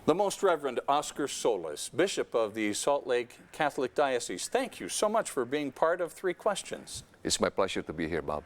The Most Reverend Oscar Solis, Bishop of the Salt Lake Catholic Diocese, thank you so much for being part of Three Questions. It's my pleasure to be here, Bob.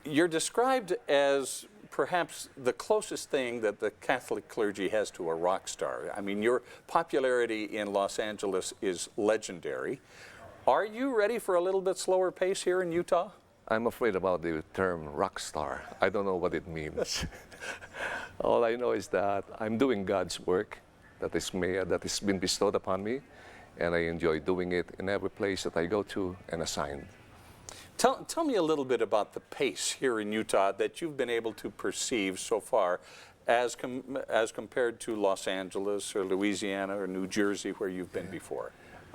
You're described as perhaps the closest thing that the Catholic clergy has to a rock star. I mean, your popularity in Los Angeles is legendary. Are you ready for a little bit slower pace here in Utah? I'm afraid about the term rock star. I don't know what it means. All I know is that I'm doing God's work that has been bestowed upon me, and I enjoy doing it in every place that I go to and assigned. Tell me a little bit about the pace here in Utah that you've been able to perceive so far as compared to Los Angeles or Louisiana or New Jersey where you've been before.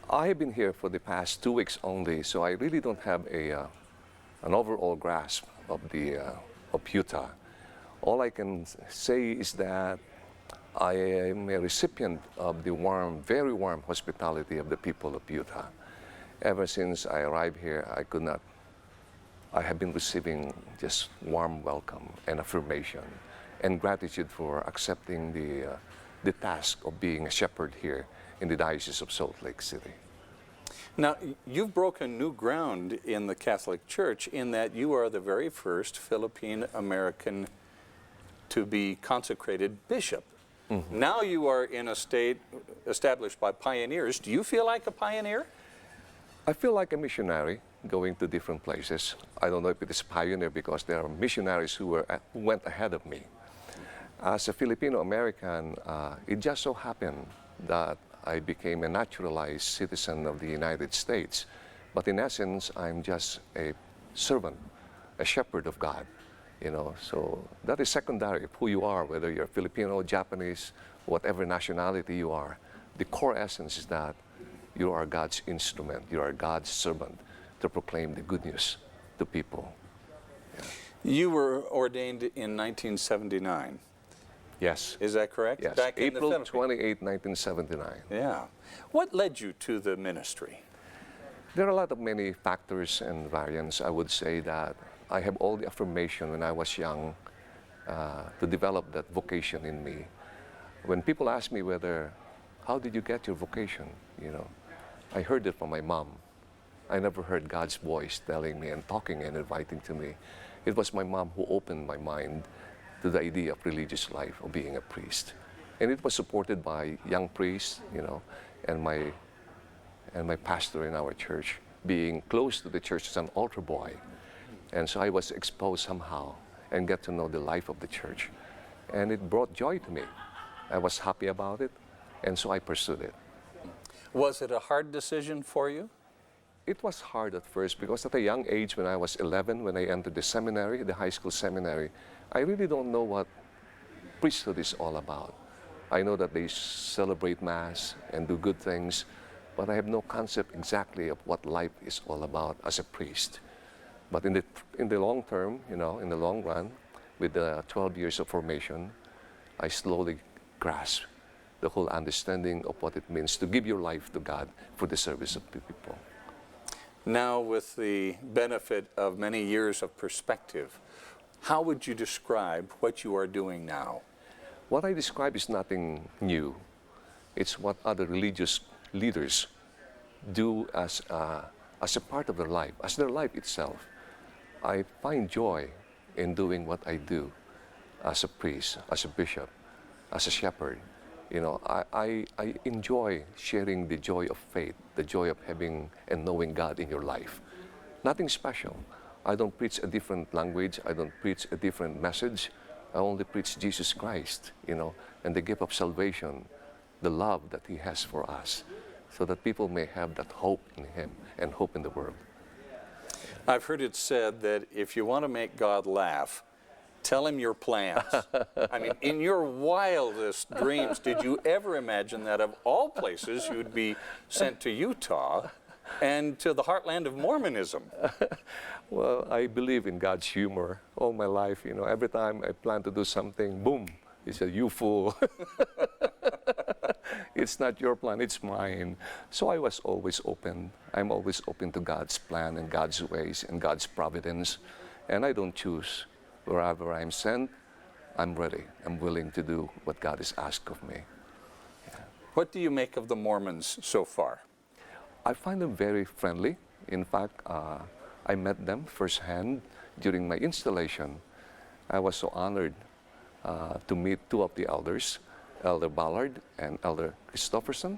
I have been here for the past 2 weeks only, so I really don't have an overall grasp of Utah. All I can say is that I am a recipient of the warm, very warm hospitality of the people of Utah. Ever since I arrived here, I have been receiving just warm welcome and affirmation and gratitude for accepting the task of being a shepherd here in the Diocese of Salt Lake City. Now, you've broken new ground in the Catholic Church in that you are the very first Philippine American to be consecrated bishop. Mm-hmm. Now you are in a state established by pioneers. Do you feel like a pioneer? I feel like a missionary going to different places. I don't know if it is pioneer because there are missionaries who went ahead of me. As a Filipino American, it just so happened that I became a naturalized citizen of the United States. But in essence, I'm just a servant, a shepherd of God. So that is secondary of who you are, whether you're Filipino, Japanese, whatever nationality you are. The core essence is that you are God's instrument, you are God's servant to proclaim the good news to people. Yeah. You were ordained in 1979. Yes. Is that correct? Yes, Back April in the 28, 1979. Yeah. What led you to the ministry? There are a lot of many factors and variants. I would say that I have all the affirmation when I was young to develop that vocation in me. When people ask me how did you get your vocation? I heard it from my mom. I never heard God's voice telling me and talking and inviting to me. It was my mom who opened my mind to the idea of religious life, of being a priest. And it was supported by young priests, and my pastor in our church, being close to the church as an altar boy. And so I was exposed somehow and get to know the life of the church. And it brought joy to me. I was happy about it, and so I pursued it. Was it a hard decision for you? It was hard at first because at a young age, when I was 11, when I entered the seminary, the high school seminary, I really don't know what priesthood is all about. I know that they celebrate Mass and do good things, but I have no concept exactly of what life is all about as a priest. But in the long term, in the long run, with the 12 years of formation, I slowly grasped the whole understanding of what it means to give your life to God for the service of the people. Now, with the benefit of many years of perspective, how would you describe what you are doing now? What I describe is nothing new. It's what other religious leaders do as a part of their life, as their life itself. I find joy in doing what I do as a priest, as a bishop, as a shepherd. I enjoy sharing the joy of faith, the joy of having and knowing God in your life. Nothing special. I don't preach a different language. I don't preach a different message. I only preach Jesus Christ, and the gift of salvation, the love that He has for us, so that people may have that hope in Him and hope in the world. I've heard it said that if you want to make God laugh, tell Him your plans. I mean, in your wildest dreams, did you ever imagine that of all places you'd be sent to Utah and to the heartland of Mormonism? Well, I believe in God's humor all my life. Every time I plan to do something, boom, He said, "You fool." It's not your plan, it's mine. So I was always open. I'm always open to God's plan and God's ways and God's providence. And I don't choose. Wherever I'm sent, I'm ready. I'm willing to do what God has asked of me. What do you make of the Mormons so far? I find them very friendly. In fact, I met them firsthand during my installation. I was so honored to meet two of the elders, Elder Ballard and Elder Christopherson.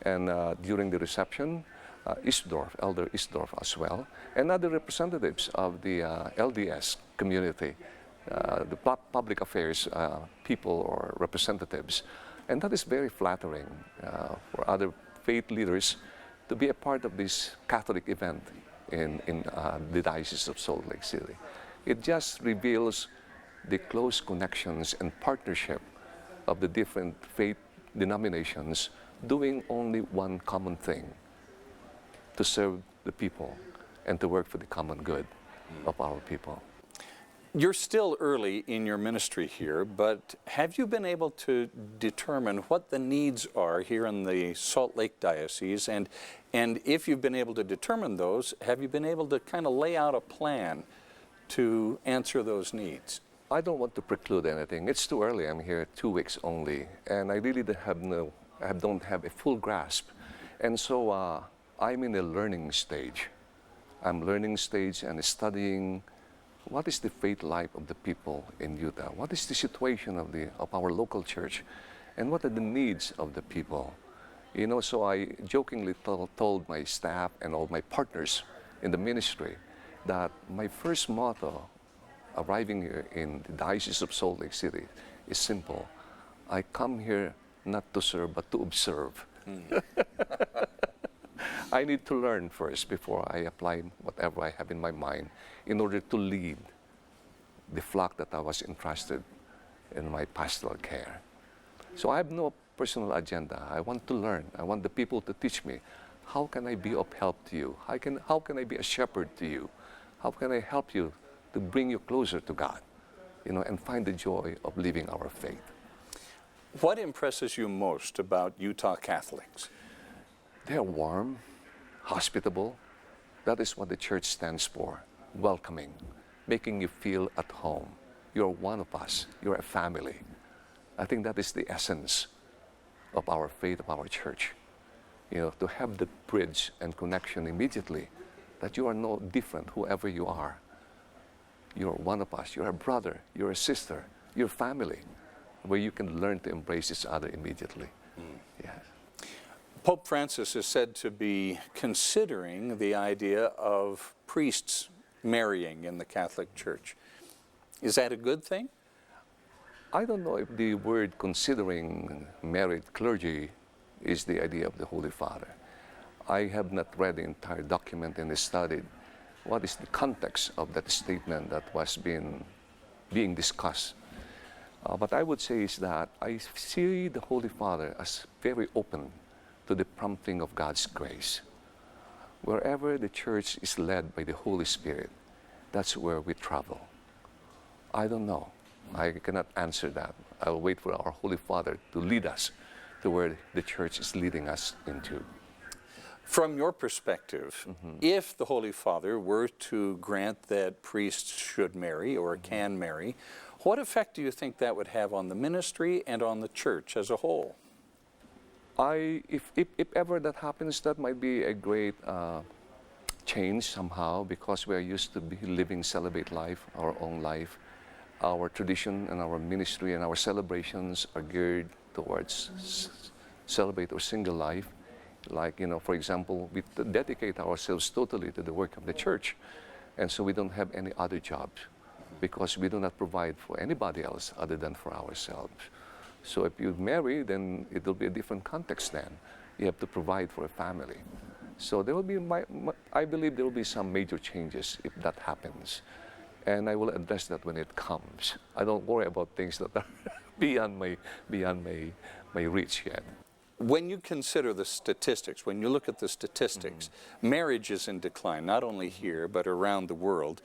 And during the reception, Elder Isdorf as well, and other representatives of the LDS community, the public affairs people or representatives. And that is very flattering for other faith leaders to be a part of this Catholic event in the Diocese of Salt Lake City. It just reveals the close connections and partnership of the different faith denominations doing only one common thing: to serve the people and to work for the common good of our people. You're still early in your ministry here, but have you been able to determine what the needs are here in the Salt Lake Diocese? And if you've been able to determine those, have you been able to kind of lay out a plan to answer those needs? I don't want to preclude anything. It's too early. I'm here 2 weeks only, and I really don't have a full grasp. And so I'm in a learning stage. I'm learning stage and studying what is the faith life of the people in Utah? What is the situation of our local church? And what are the needs of the people? You know, so I jokingly told my staff and all my partners in the ministry that my first motto arriving here in the Diocese of Salt Lake City is simple. I come here not to serve, but to observe. I need to learn first before I apply whatever I have in my mind in order to lead the flock that I was entrusted in my pastoral care. So I have no personal agenda. I want to learn. I want the people to teach me. How can I be of help to you? How can I be a shepherd to you? How can I help you to bring you closer to God, you know, and find the joy of living our faith? What impresses you most about Utah Catholics? They're warm, hospitable. That is what the church stands for: welcoming, making you feel at home. You're one of us. You're a family. I think that is the essence of our faith, of our church. You know, to have the bridge and connection immediately, that you are no different, whoever you are. You're one of us. You're a brother. You're a sister. You're family, where you can learn to embrace each other immediately. Yes. Pope Francis is said to be considering the idea of priests marrying in the Catholic Church. Is that a good thing? I don't know if the word considering married clergy is the idea of the Holy Father. I have not read the entire document and studied what is the context of that statement that was being discussed. But I would say is that I see the Holy Father as very open to the prompting of God's grace. Wherever the church is led by the Holy Spirit, that's where we travel. I don't know. I cannot answer that. I'll wait for our Holy Father to lead us to where the church is leading us into. From your perspective, if the Holy Father were to grant that priests should marry or can marry, what effect do you think that would have on the ministry and on the church as a whole? If ever that happens, that might be a great change somehow, because we are used to be living celibate life, our own life. Our tradition and our ministry and our celebrations are geared towards celibate or single life. Like, you know, for example, we dedicate ourselves totally to the work of the church. And so we don't have any other jobs because we do not provide for anybody else other than for ourselves. So if you marry, then it will be a different context then. You have to provide for a family. So there will be, I believe there will be some major changes if that happens. And I will address that when it comes. I don't worry about things that are beyond my reach yet. When you consider the statistics, when you look at the statistics, marriage is in decline, not only here, but around the world.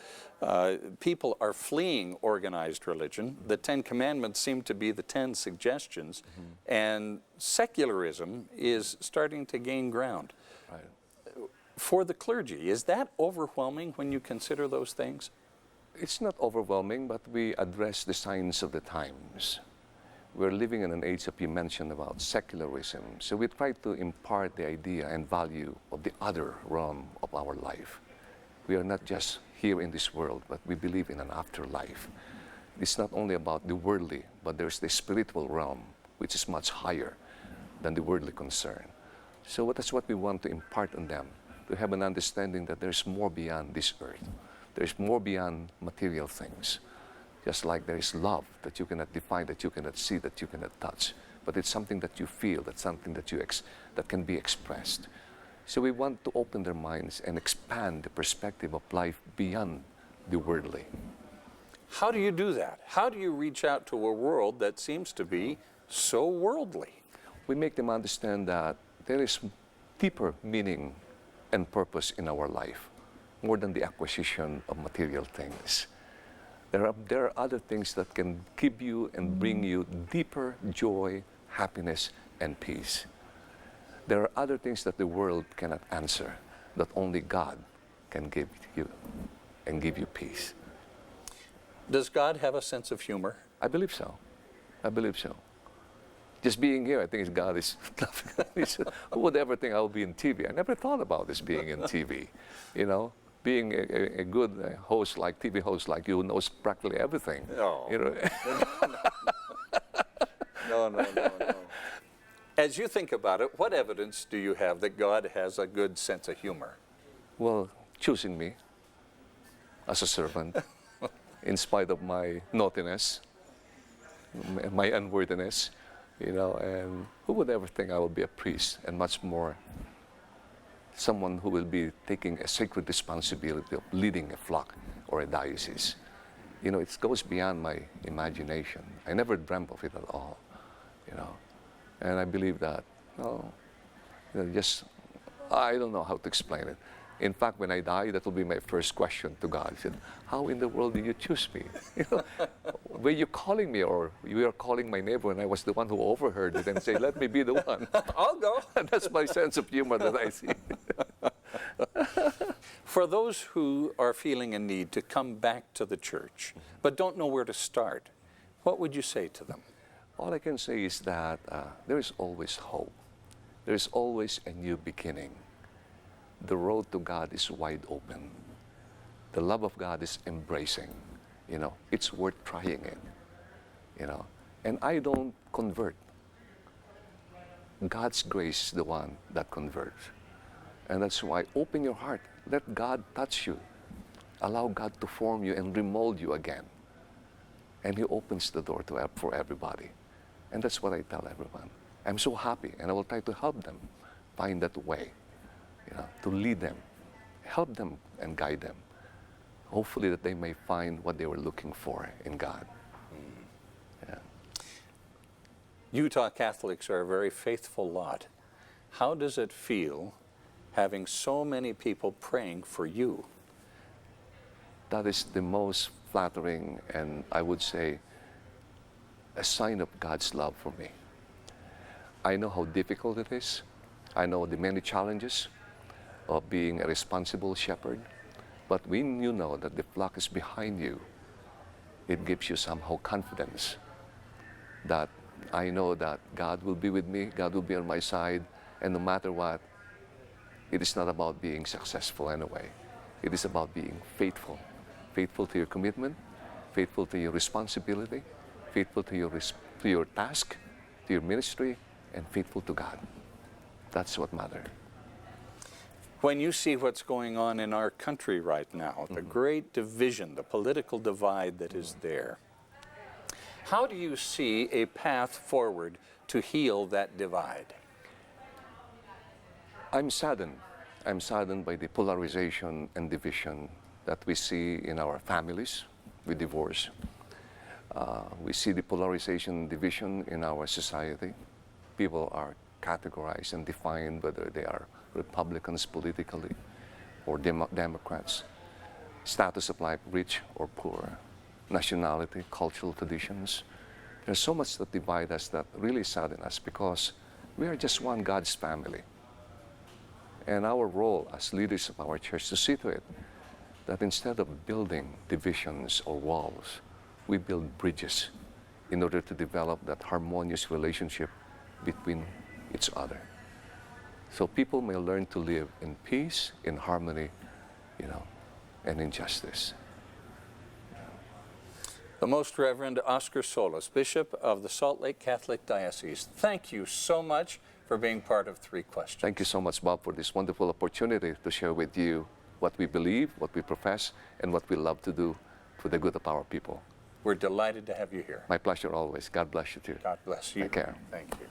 People are fleeing organized religion. The 10 Commandments seem to be the 10 suggestions, and secularism is starting to gain ground. Right. For the clergy, is that overwhelming when you consider those things? It's not overwhelming, but we address the signs of the times. We're living in an age that you mentioned about secularism. So we try to impart the idea and value of the other realm of our life. We are not just here in this world, but we believe in an afterlife. It's not only about the worldly, but there's the spiritual realm, which is much higher than the worldly concern. So that's what we want to impart on them, to have an understanding that there's more beyond this earth. There's more beyond material things. Just like there is love that you cannot define, that you cannot see, that you cannot touch. But it's something that you feel, that's something that that can be expressed. So we want to open their minds and expand the perspective of life beyond the worldly. How do you do that? How do you reach out to a world that seems to be so worldly? We make them understand that there is deeper meaning and purpose in our life, more than the acquisition of material things. There are other things that can give you and bring you deeper joy, happiness, and peace. There are other things that the world cannot answer, that only God can give you and give you peace. Does God have a sense of humor? I believe so. I believe so. Just being here, I think God is laughing. Who would ever think I'll be in TV? I never thought about this being in TV, you know? Being a good host like TV host like you knows practically everything. No. You know? No. As you think about it, what evidence do you have that God has a good sense of humor? Well, choosing me as a servant, in spite of my naughtiness, my unworthiness, you know, and who would ever think I will be a priest, and much more someone who will be taking a sacred responsibility of leading a flock or a diocese. You know, it goes beyond my imagination. I never dreamt of it at all, you know. And I believe that, I don't know how to explain it. In fact, when I die, that will be my first question to God. I said, how in the world did you choose me? You know, were you calling me, or you were calling my neighbor and I was the one who overheard it and say, let me be the one? I'll go. That's my sense of humor that I see. For those who are feeling a need to come back to the church, but don't know where to start, what would you say to them? All I can say is that there is always hope. There is always a new beginning. The road to God is wide open. The love of God is embracing. You know, it's worth trying it. You know, and I don't convert. God's grace is the one that converts. And that's why open your heart. Let God touch you. Allow God to form you and remold you again. And He opens the door for everybody. And that's what I tell everyone. I'm so happy, and I will try to help them find that way, you know, to lead them, help them and guide them. Hopefully that they may find what they were looking for in God. Yeah. Utah Catholics are a very faithful lot. How does it feel having so many people praying for you? That is the most flattering, and I would say a sign of God's love for me. I know how difficult it is. I know the many challenges of being a responsible shepherd. But when you know that the flock is behind you, it gives you somehow confidence that I know that God will be with me, God will be on my side, and no matter what, it is not about being successful anyway. It is about being faithful. Faithful to your commitment, faithful to your responsibility, faithful to your task, to your ministry, and faithful to God. That's what matters. When you see what's going on in our country right now, the great division, the political divide that is there, how do you see a path forward to heal that divide? I'm saddened. I'm saddened by the polarization and division that we see in our families with divorce. We see the polarization and division in our society. People are categorized and defined whether they are Republicans politically or Democrats, status of life, rich or poor, nationality, cultural traditions. There's so much that divides us that really saddens us because we are just one God's family. And our role as leaders of our church to see to it that instead of building divisions or walls, we build bridges in order to develop that harmonious relationship between each other. So people may learn to live in peace, in harmony, and in justice. The Most Reverend Oscar Solis, Bishop of the Salt Lake Catholic Diocese, thank you so much for being part of Three Questions. Thank you so much, Bob, for this wonderful opportunity to share with you what we believe, what we profess, and what we love to do for the good of our people. We're delighted to have you here. My pleasure always. God bless you too. God bless you. Take care. Thank you.